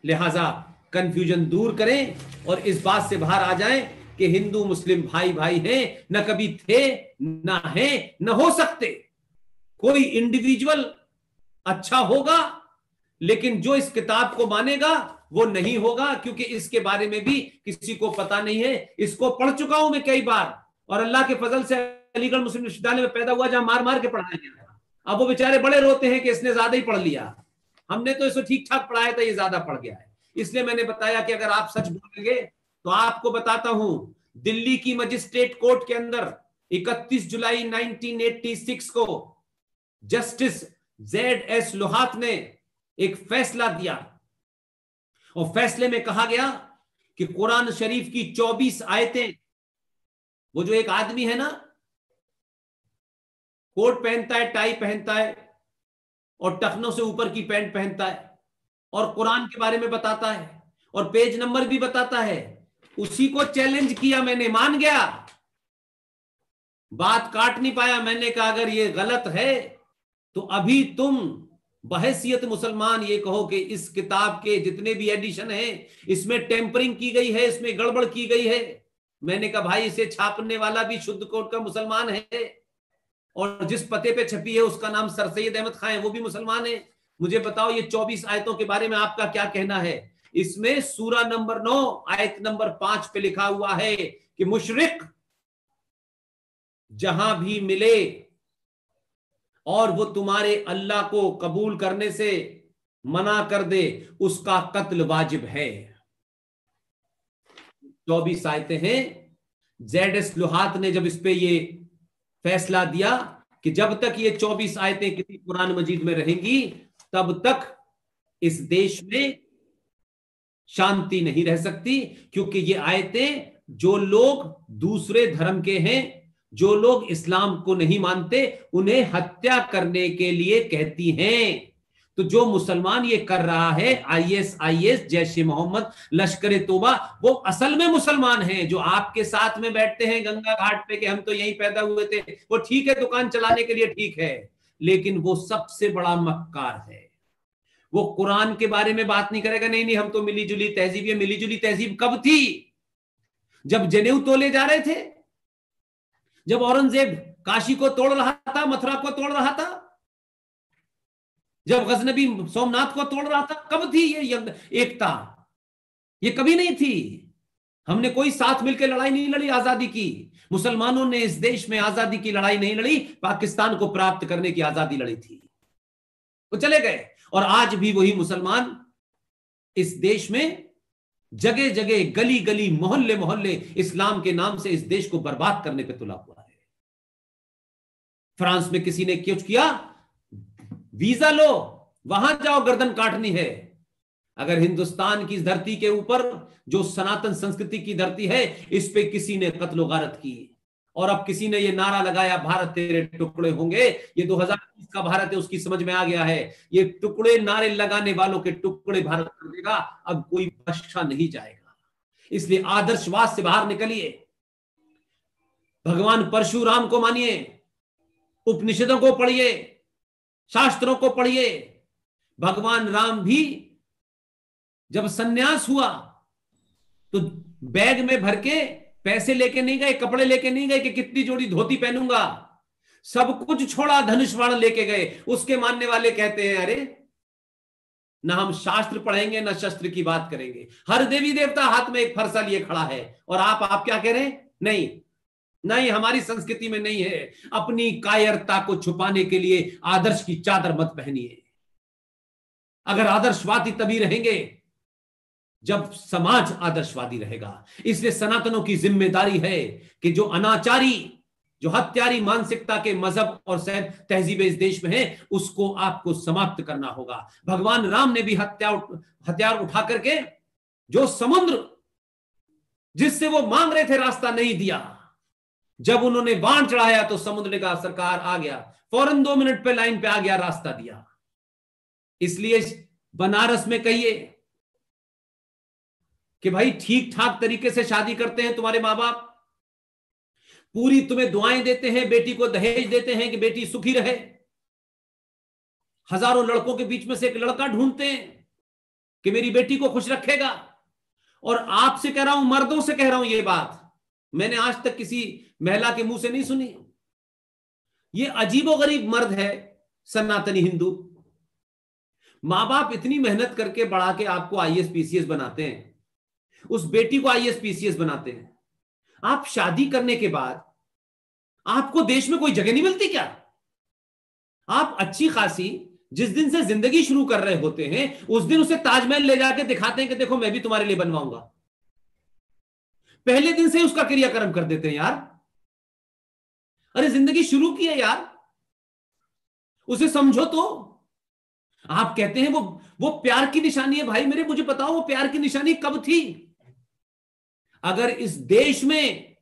लिहाजा कंफ्यूजन दूर करें और इस बात से बाहर आ जाएं कि हिंदू मुस्लिम भाई भाई हैं, न कभी थे, न हैं, न हो सकते। कोई इंडिविजुअल अच्छा होगा, लेकिन जो इस किताब को मानेगा वो नहीं होगा, क्योंकि इसके बारे में भी किसी को पता नहीं है। इसको पढ़ चुका हूं मैं कई बार, और अल्लाह के फजल से अलीगढ़ मुस्लिम विश्वविद्यालय में पैदा हुआ, जहां मार मार के पढ़ाया गया था। अब वो बेचारे बड़े रोते हैं कि इसने ज्यादा ही पढ़ लिया, हमने तो इसको ठीक ठाक पढ़ाया था, ये ज्यादा पढ़ गया है। इसलिए मैंने बताया कि अगर आप सच बोलेंगे तो आपको बताता हूं, दिल्ली की मजिस्ट्रेट कोर्ट के अंदर 31 जुलाई 1986 को जस्टिस Z.S. लोहात ने एक फैसला दिया, और फैसले में कहा गया कि कुरान शरीफ की 24 आयतें, वो जो एक आदमी है ना, कोट पहनता है, टाई पहनता है और टखनों से ऊपर की पैंट पहनता है, और कुरान के बारे में बताता है और पेज नंबर भी बताता है, उसी को चैलेंज किया मैंने, मान गया, बात काट नहीं पाया। मैंने कहा अगर ये गलत है तो अभी तुम बहैसियत मुसलमान ये कहो कि इस किताब के जितने भी एडिशन हैं इसमें टेम्परिंग की गई है, इसमें गड़बड़ की गई है। मैंने कहा भाई इसे छापने वाला भी शुद्ध कोट का मुसलमान है, और जिस पते पे छपी है उसका नाम सर सैयद अहमद खान है, वो भी मुसलमान है। मुझे बताओ ये 24 आयतों के बारे में आपका क्या कहना है? इसमें सूरा नंबर 9 आयत नंबर 5 पे लिखा हुआ है कि मुशरिक जहां भी मिले और वो तुम्हारे अल्लाह को कबूल करने से मना कर दे, उसका कत्ल वाजिब है। 24 आयतें हैं। Z.S. लोहात ने जब इस पे ये फैसला दिया कि जब तक ये 24 आयतें किसी कुरान मजीद में रहेंगी तब तक इस देश में शांति नहीं रह सकती, क्योंकि ये आयतें जो लोग दूसरे धर्म के हैं, जो लोग इस्लाम को नहीं मानते, उन्हें हत्या करने के लिए कहती हैं। तो जो मुसलमान ये कर रहा है, ISIS, जैश ए मोहम्मद, लश्कर तोबा, वो असल में मुसलमान हैं। जो आपके साथ में बैठते हैं गंगा घाट पे कि हम तो यहीं पैदा हुए थे, वो ठीक है, दुकान चलाने के लिए ठीक है, लेकिन वो सबसे बड़ा मक्कार है। वो कुरान के बारे में बात नहीं करेगा, नहीं नहीं हम तो मिली जुली तहजीब। ये मिली जुली तहजीब कब थी? जब जनेऊ तोले जा रहे थे, जब औरंगजेब काशी को तोड़ रहा था, मथुरा को तोड़ रहा था, जब गजनबी सोमनाथ को तोड़ रहा था, कब थी ये एकता? ये कभी नहीं थी। हमने कोई साथ मिलकर लड़ाई नहीं लड़ी आजादी की। मुसलमानों ने इस देश में आजादी की लड़ाई नहीं लड़ी, पाकिस्तान को प्राप्त करने की आजादी लड़ी थी। वो चले गए, और आज भी वही मुसलमान इस देश में जगह जगह, गली गली, मोहल्ले मोहल्ले इस्लाम के नाम से इस देश को बर्बाद करने पे तुला हुआ है। फ्रांस में किसी ने कुछ किया, वीजा लो, वहां जाओ, गर्दन काटनी है। अगर हिंदुस्तान की धरती के ऊपर जो सनातन संस्कृति की धरती है, इस पे किसी ने कत्ल गारत की, और अब किसी ने ये नारा लगाया भारत तेरे टुकड़े होंगे, ये 2020 का भारत है, उसकी समझ में आ गया है, ये टुकड़े नारे लगाने वालों के टुकड़े भारत कर देगा, अब कोई बख्शा नहीं जाएगा। इसलिए आदर्शवाद से बाहर निकलिए, भगवान परशुराम को मानिए, उपनिषदों को पढ़िए, शास्त्रों को पढ़िए। भगवान राम भी जब सन्यास हुआ तो बैग में भर के पैसे लेके नहीं गए, कपड़े लेके नहीं गए कि कितनी जोड़ी धोती पहनूंगा, सब कुछ छोड़ा, धनुष बाण लेके गए। उसके मानने वाले कहते हैं अरे ना हम शास्त्र पढ़ेंगे ना शस्त्र की बात करेंगे, हर देवी देवता हाथ में एक फरसा लिए खड़ा है, और आप क्या कह रहे हैं? नहीं नहीं, हमारी संस्कृति में नहीं है। अपनी कायरता को छुपाने के लिए आदर्श की चादर मत पहनिए। अगर आदर्शवादी तभी रहेंगे जब समाज आदर्शवादी रहेगा। इसलिए सनातनों की जिम्मेदारी है कि जो अनाचारी, जो हत्यारी मानसिकता के मजहब और तहजीबें इस देश में है, उसको आपको समाप्त करना होगा। भगवान राम ने भी हथियार उठा करके जो समुद्र जिससे वो मांग रहे थे रास्ता नहीं दिया, जब उन्होंने बाण चढ़ाया तो समुद्र ने कहा सरकार आ गया, फौरन 2 मिनट पे लाइन पे आ गया, रास्ता दिया। इसलिए बनारस में कहिए कि भाई ठीक ठाक तरीके से शादी करते हैं तुम्हारे मां बाप, पूरी तुम्हें दुआएं देते हैं, बेटी को दहेज देते हैं कि बेटी सुखी रहे, हजारों लड़कों के बीच में से एक लड़का ढूंढते हैं, कि मेरी बेटी को खुश रखेगा। और आपसे कह रहा हूं, मर्दों से कह रहा हूं, ये बात मैंने आज तक किसी महिला के मुंह से नहीं सुनी। ये अजीबोगरीब मर्द है सनातनी हिंदू। मां बाप इतनी मेहनत करके बढ़ा के आपको आईएएस पीसीएस बनाते हैं, उस बेटी को आईएएस पीसीएस बनाते हैं। आप शादी करने के बाद आपको देश में कोई जगह नहीं मिलती क्या? आप अच्छी खासी जिस दिन से जिंदगी शुरू कर रहे होते हैं उस दिन उसे ताजमहल ले जाके दिखाते हैं कि देखो मैं भी तुम्हारे लिए बनवाऊंगा। पहले दिन से ही उसका क्रियाक्रम कर देते हैं यार। अरे जिंदगी शुरू की है यार, उसे समझो तो। आप कहते हैं वो प्यार की निशानी है। भाई मेरे, मुझे बताओ वो प्यार की निशानी कब थी? अगर इस देश में,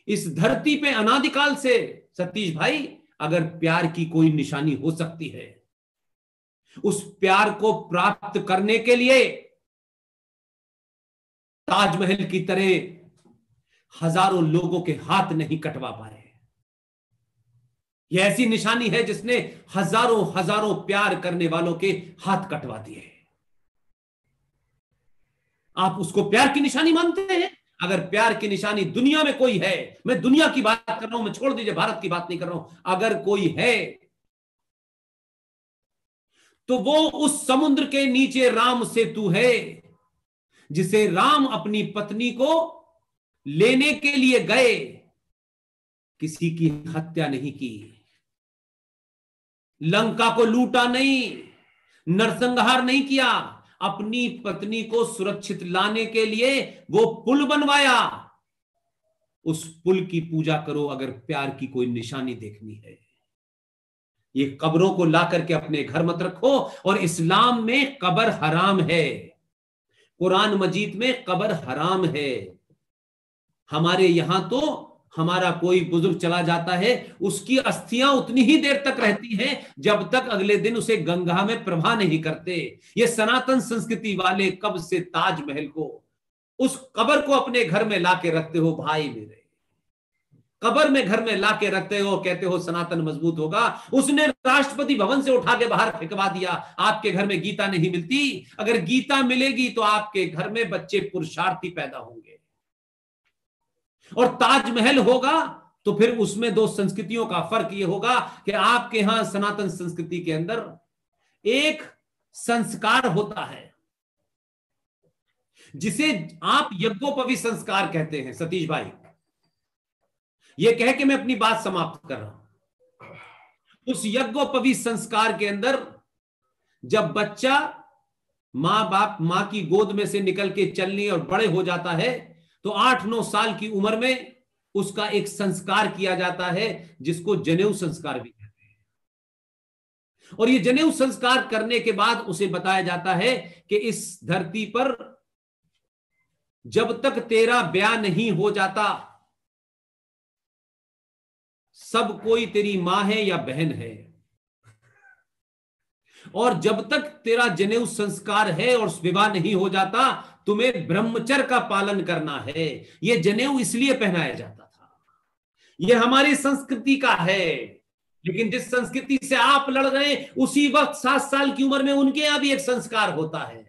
इस धरती पे अनादिकाल से, सतीश भाई, अगर प्यार की कोई निशानी हो सकती है, उस प्यार को प्राप्त करने के लिए ताजमहल की तरह हजारों लोगों के हाथ नहीं कटवा पाए। यह ऐसी निशानी है जिसने हजारों हजारों प्यार करने वालों के हाथ कटवा दिए। आप उसको प्यार की निशानी मानते हैं? अगर प्यार की निशानी दुनिया में कोई है, मैं दुनिया की बात कर रहा हूं, मैं छोड़ दीजिए भारत की बात नहीं कर रहा हूं, अगर कोई है तो वो उस समुद्र के नीचे राम सेतु है, जिसे राम अपनी पत्नी को लेने के लिए गए, किसी की हत्या नहीं की, लंका को लूटा नहीं, नरसंहार नहीं किया, अपनी पत्नी को सुरक्षित लाने के लिए वो पुल बनवाया। उस पुल की पूजा करो अगर प्यार की कोई निशानी देखनी है। ये कब्रों को ला करके अपने घर मत रखो। और इस्लाम में कब्र हराम है, कुरान मजीद में कब्र हराम है। हमारे यहां तो हमारा कोई बुजुर्ग चला जाता है, उसकी अस्थियां उतनी ही देर तक रहती हैं जब तक अगले दिन उसे गंगा में प्रवाह नहीं करते। ये सनातन संस्कृति वाले कब से ताजमहल को, उस कब्र को अपने घर में लाके रखते हो भाई मेरे? कब्र में घर में लाके रखते हो, कहते हो सनातन मजबूत होगा। उसने राष्ट्रपति भवन से उठा के बाहर फेंकवा दिया। आपके घर में गीता नहीं मिलती। अगर गीता मिलेगी तो आपके घर में बच्चे पुरुषार्थी पैदा होंगे। और ताजमहल होगा तो फिर उसमें दो संस्कृतियों का फर्क यह होगा कि आपके यहां सनातन संस्कृति के अंदर एक संस्कार होता है जिसे आप यज्ञोपवी संस्कार कहते हैं। सतीश भाई, यह कह के मैं अपनी बात समाप्त कर रहा हूं। उस यज्ञोपवी संस्कार के अंदर जब बच्चा मां की गोद में से निकल के चलने और बड़े हो जाता है तो 8-9 साल की उम्र में उसका एक संस्कार किया जाता है जिसको जनेऊ संस्कार भी कहते हैं। और ये जनेऊ संस्कार करने के बाद उसे बताया जाता है कि इस धरती पर जब तक तेरा ब्याह नहीं हो जाता सब कोई तेरी मां है या बहन है, और जब तक तेरा जनेऊ संस्कार है और विवाह नहीं हो जाता तुम्हें ब्रह्मचर्य का पालन करना है। यह जनेऊ इसलिए पहनाया जाता था, यह हमारी संस्कृति का है। लेकिन जिस संस्कृति से आप लड़ रहे हैं उसी वक्त 7 साल की उम्र में उनके यहां भी एक संस्कार होता है।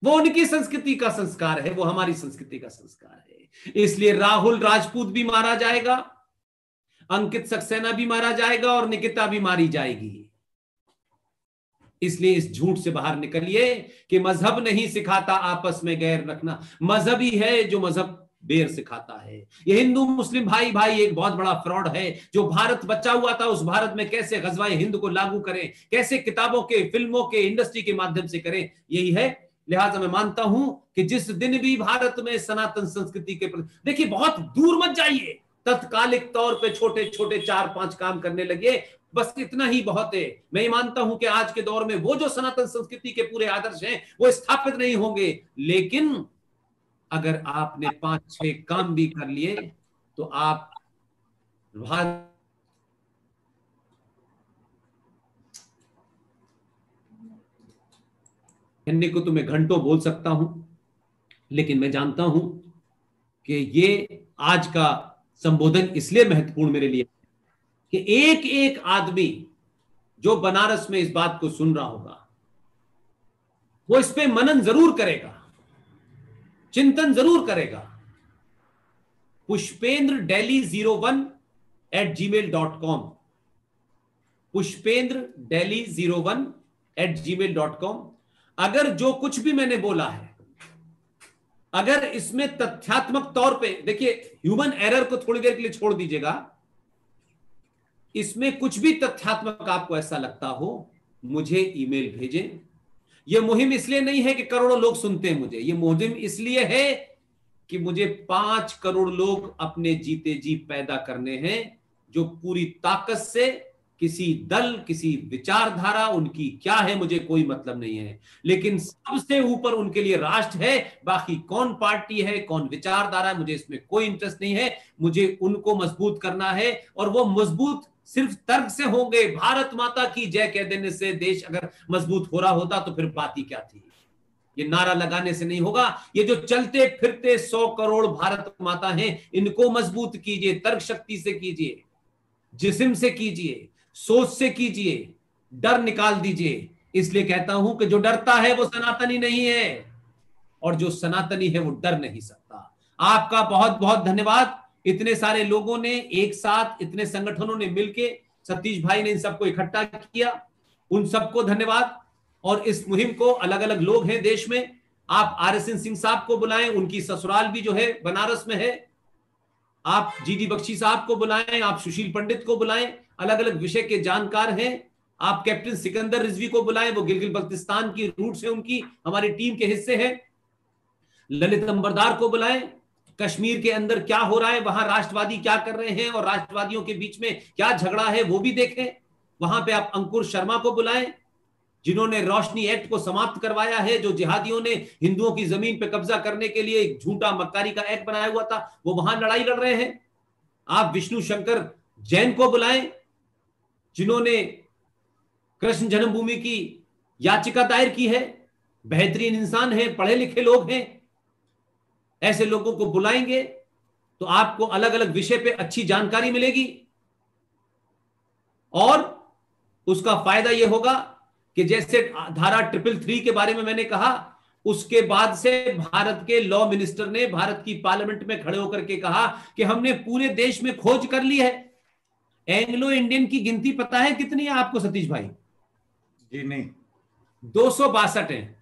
वो उनकी संस्कृति का संस्कार है, वो हमारी संस्कृति का संस्कार है। इसलिए राहुल राजपूत भी मारा जाएगा, अंकित सक्सेना भी मारा जाएगा और निकिता भी मारी जाएगी। इसलिए इस झूठ से बाहर निकलिए कि मजहब नहीं सिखाता आपस में गैर रखना, मजहब ही है जो मजहब बेर सिखाता है। ये हिंदू मुस्लिम भाई भाई एक बहुत बड़ा फ्रॉड है। जो भारत बचा हुआ था उस भारत में कैसे गजवाए हिंद को लागू करें, कैसे किताबों के, फिल्मों के, इंडस्ट्री के माध्यम से करें, यही है। लिहाजा मैं मानता हूं कि जिस दिन भी भारत में सनातन संस्कृति के प्रति, देखिए बहुत दूर मत जाइए, तत्कालिक तौर पे छोटे छोटे 4-5 काम करने लगे, बस इतना ही बहुत है। मैं ये मानता हूं कि आज के दौर में वो जो सनातन संस्कृति के पूरे आदर्श हैं वो स्थापित नहीं होंगे, लेकिन अगर आपने 5-6 काम भी कर लिए तो आप कहने को तो मैं घंटों बोल सकता हूं, लेकिन मैं जानता हूं कि ये आज का संबोधन इसलिए महत्वपूर्ण मेरे लिए कि एक एक आदमी जो बनारस में इस बात को सुन रहा होगा वो इस पे मनन जरूर करेगा, चिंतन जरूर करेगा। pushpendra delhi01@gmail.com, pushpendra delhi01@gmail.com। अगर जो कुछ भी मैंने बोला है, अगर इसमें तथ्यात्मक तौर पे, देखिए ह्यूमन एरर को थोड़ी देर के लिए छोड़ दीजिएगा, इसमें कुछ भी तथ्यात्मक आपको ऐसा लगता हो, मुझे ईमेल भेजें। यह मुहिम इसलिए नहीं है कि करोड़ों लोग सुनते हैं मुझे, यह मुहिम इसलिए है कि मुझे 5 करोड़ लोग अपने जीते जी पैदा करने हैं, जो पूरी ताकत से, किसी दल, किसी विचारधारा उनकी क्या है मुझे कोई मतलब नहीं है, लेकिन सबसे ऊपर उनके लिए राष्ट्र है। बाकी कौन पार्टी है, कौन विचारधारा है, मुझे इसमें कोई इंटरेस्ट नहीं है। मुझे उनको मजबूत करना है, और वो मजबूत सिर्फ तर्क से होंगे। भारत माता की जय कह देने से देश अगर मजबूत हो रहा होता तो फिर बात ही क्या थी। ये नारा लगाने से नहीं होगा। ये जो चलते फिरते 100 करोड़ भारत माता हैं, इनको मजबूत कीजिए, तर्क शक्ति से कीजिए, जिस्म से कीजिए, सोच से कीजिए, डर निकाल दीजिए। इसलिए कहता हूं कि जो डरता है वो सनातनी नहीं है, और जो सनातनी है वो डर नहीं सकता। आपका बहुत बहुत धन्यवाद। इतने सारे लोगों ने एक साथ, इतने संगठनों ने मिलके, सतीश भाई ने इन सबको इकट्ठा किया, उन सबको धन्यवाद। और इस मुहिम को अलग अलग लोग हैं देश में, आप RSN सिंह साहब को बुलाएं, उनकी ससुराल भी जो है बनारस में है। आप GD बख्शी साहब को बुलाएं, आप सुशील पंडित को बुलाएं, अलग अलग विषय के जानकार हैं। आप कैप्टन सिकंदर रिजवी को बुलाएं, वो गिलगित बल्तिस्तान की रूट्स है उनकी, हमारी टीम के हिस्से हैं। ललित अंबरदार को बुलाएं, कश्मीर के अंदर क्या हो रहा है, वहां राष्ट्रवादी क्या कर रहे हैं और राष्ट्रवादियों के बीच में क्या झगड़ा है वो भी देखें। वहां पे आप अंकुर शर्मा को बुलाएं, जिन्होंने रोशनी एक्ट को समाप्त करवाया है, जो जिहादियों ने हिंदुओं की जमीन पे कब्जा करने के लिए एक झूठा मक्कारी का एक्ट बनाया हुआ था, वो वहां लड़ाई लड़ रहे हैं। आप विष्णु शंकर जैन को बुलाएं, जिन्होंने कृष्ण जन्मभूमि की याचिका दायर की है, बेहतरीन इंसान है, पढ़े लिखे लोग हैं। ऐसे लोगों को बुलाएंगे तो आपको अलग अलग विषय पे अच्छी जानकारी मिलेगी, और उसका फायदा यह होगा कि जैसे धारा 333 के बारे में मैंने कहा, उसके बाद से भारत के लॉ मिनिस्टर ने भारत की पार्लियामेंट में खड़े होकर के कहा कि हमने पूरे देश में खोज कर ली है। एंग्लो इंडियन की गिनती पता है कितनी है आपको सतीश भाई? जी नहीं, 262 हैं।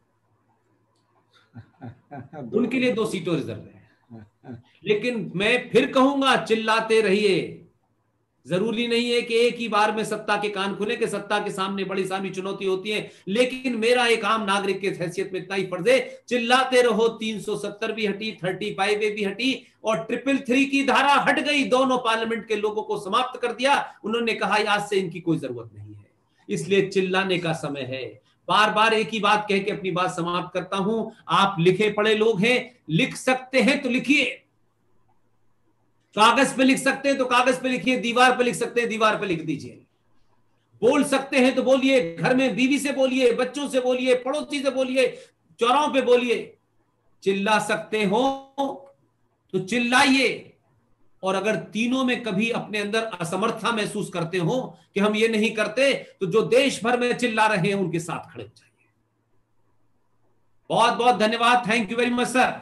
उनके लिए 2 सीटों रिजर्व है। लेकिन मैं फिर कहूंगा, चिल्लाते रहिए। जरूरी नहीं है कि एक ही बार में सत्ता के कान खुले, कि सत्ता के सामने बड़ी सारी चुनौती होती है, लेकिन मेरा एक आम नागरिक के हैसियत में इतना ही फर्ज है, चिल्लाते रहो। 370 भी हटी, 35A भी हटी, और 333 की धारा हट गई। दोनों पार्लियामेंट के लोगों को समाप्त कर दिया। उन्होंने कहा आज से इनकी कोई जरूरत नहीं है। इसलिए चिल्लाने का समय है। बार बार एक ही बात कह के अपनी बात समाप्त करता हूं। आप लिखे पढ़े लोग हैं, लिख सकते हैं तो लिखिए, कागज पे लिख सकते हैं तो कागज पे लिखिए, दीवार पे लिख सकते हैं दीवार पे लिख दीजिए, बोल सकते हैं तो बोलिए, घर में बीवी से बोलिए, बच्चों से बोलिए, पड़ोसी से बोलिए, चौराहों पे बोलिए। चिल्ला सकते हो तो चिल्लाइए। और अगर तीनों में कभी अपने अंदर असमर्थता महसूस करते हो कि हम ये नहीं करते, तो जो देश भर में चिल्ला रहे हैं उनके साथ खड़े हो जाइए। बहुत बहुत धन्यवाद। Thank you very much sir.